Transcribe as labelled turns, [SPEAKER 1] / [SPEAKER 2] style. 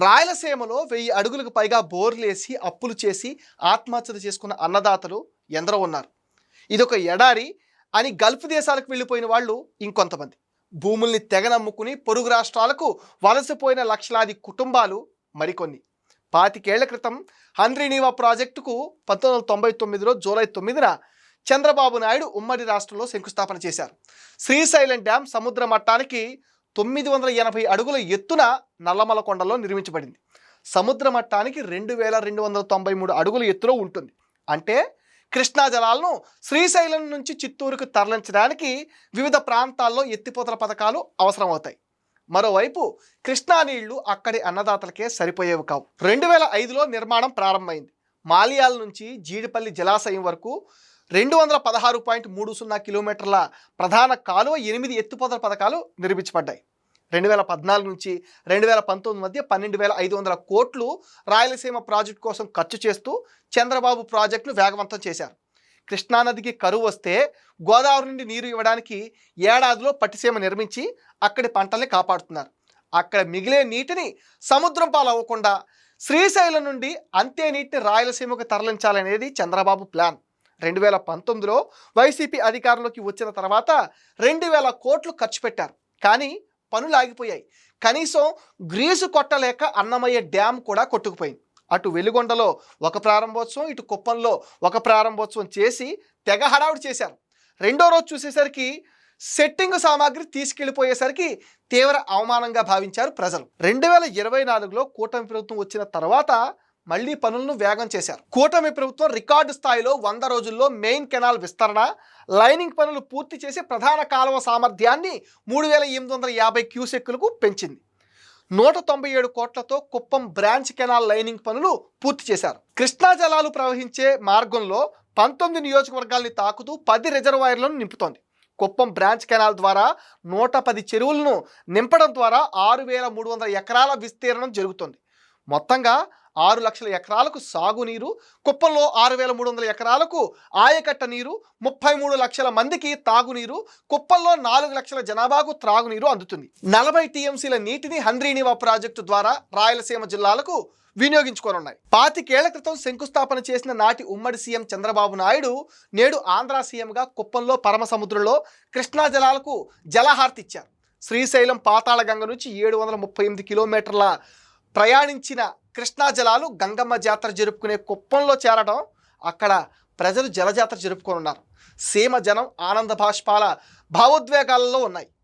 [SPEAKER 1] రాయలసీమలో 1000 అడుగులకు పైగా బోర్లేసి అప్పులు చేసి ఆత్మహత్యలు చేసుకున్న అన్నదాతలు ఎందరో ఉన్నారు. ఇదొక ఎడారి అని గల్ఫ్ దేశాలకు వెళ్ళిపోయిన వాళ్ళు ఇంకొంతమంది. భూముల్ని తెగనమ్ముకుని పొరుగు రాష్ట్రాలకు వలసపోయిన లక్షలాది కుటుంబాలు మరికొన్ని. 25 ఏళ్ల క్రితం హంద్రీనీవా ప్రాజెక్టుకు 1999లో జూలై 9న చంద్రబాబు నాయుడు ఉమ్మడి రాష్ట్రంలో శంకుస్థాపన చేశారు. శ్రీశైలం డ్యాం సముద్ర మట్టానికి 980 అడుగుల ఎత్తున నల్లమల కొండలో నిర్మించబడింది. సముద్ర మట్టానికి 2293 అడుగుల ఎత్తులో ఉంటుంది. అంటే కృష్ణా జలాలను శ్రీశైలం నుంచి చిత్తూరుకు తరలించడానికి వివిధ ప్రాంతాల్లో ఎత్తిపోతల పథకాలు అవసరమవుతాయి. మరోవైపు కృష్ణా నీళ్లు అక్కడి అన్నదాతలకే సరిపోయేవి కావు. 2005లో నిర్మాణం ప్రారంభమైంది. మాలియాల నుంచి జీడిపల్లి జలాశయం వరకు 216.30 కిలోమీటర్ల ప్రధాన కాలువ 8 ఎత్తిపోతల పథకాలు నిర్మించబడ్డాయి. 2014 నుంచి 2019 మధ్య 12,500 కోట్లు రాయలసీమ ప్రాజెక్టు కోసం ఖర్చు చేస్తూ చంద్రబాబు ప్రాజెక్టును వేగవంతం చేశారు. కృష్ణానదికి కరువు వస్తే గోదావరి నుండి నీరు ఇవ్వడానికి ఏడాదిలో పట్టిసీమ నిర్మించి అక్కడి పంటల్ని కాపాడుతున్నారు. అక్కడ మిగిలే నీటిని సముద్రం పాలవ్వకుండా శ్రీశైలం నుండి అంతే నీటిని రాయలసీమకు తరలించాలనేది చంద్రబాబు ప్లాన్. 2019లో వైసీపీ అధికారంలోకి వచ్చిన తర్వాత 2,000 కోట్లు ఖర్చు పెట్టారు. కానీ పనులు ఆగిపోయాయి. కనీసం గ్రీసు కొట్టలేక అన్నమయ్య డ్యామ్ కూడా కొట్టుకుపోయింది. అటు వెలుగొండలో ఒక ప్రారంభోత్సవం, ఇటు కుప్పంలో ఒక ప్రారంభోత్సవం చేసి తెగ హడావుడి చేశారు. రెండో రోజు చూసేసరికి సెట్టింగ్ సామాగ్రి తీసుకెళ్లిపోయేసరికి తీవ్ర అవమానంగా భావించారు ప్రజలు. 2024లో కూటమి ప్రభుత్వం వచ్చిన తర్వాత మళ్లీ పనులను వేగం చేశారు. కూటమి ప్రభుత్వం రికార్డు స్థాయిలో 100 రోజుల్లో మెయిన్ కెనాల్ విస్తరణ, లైనింగ్ పనులు పూర్తి చేసి ప్రధాన కాలువ సామర్థ్యాన్ని 3,850 క్యూసెక్కులకు పెంచింది. 197 కోట్లతో కుప్పం బ్రాంచ్ కెనాల్ లైనింగ్ పనులు పూర్తి చేశారు. కృష్ణా జలాలు ప్రవహించే మార్గంలో 19 నియోజకవర్గాల్ని తాకుతూ 10 రిజర్వాయర్లను నింపుతోంది. కుప్పం బ్రాంచ్ కెనాల్ ద్వారా 110 చెరువులను నింపడం ద్వారా 6,300 ఎకరాల విస్తీర్ణం జరుగుతుంది. మొత్తంగా 6 లక్షల ఎకరాలకు సాగునీరు, కుప్పంలో 6,300 ఎకరాలకు ఆయకట్ట నీరు, 33 లక్షల మందికి తాగునీరు, కుప్పంలో 4 లక్షల జనాభాకు త్రాగునీరు అందుతుంది. 40 టీఎంసీల నీటిని హంద్రీనీవా ప్రాజెక్టు ద్వారా రాయలసీమ జిల్లాలకు వినియోగించుకోనున్నాయి. 25 ఏళ్ల క్రితం శంకుస్థాపన చేసిన నాటి ఉమ్మడి సీఎం చంద్రబాబు నాయుడు నేడు ఆంధ్ర సీఎంగా కుప్పంలో పరమ సముద్రంలో కృష్ణా జలాలకు జలహారతి ఇచ్చారు. శ్రీశైలం పాతాళగంగ నుంచి 738 కిలోమీటర్ల ప్రయాణించిన కృష్ణా జలాలు గంగమ్మ జాతర జరుపుకునే కుప్పంలో చేరడం, అక్కడ ప్రజలు జలజాతర జరుపుకోనున్నారు. సీమ జనం ఆనంద భాష్పాల భావోద్వేగాలలో ఉన్నాయి.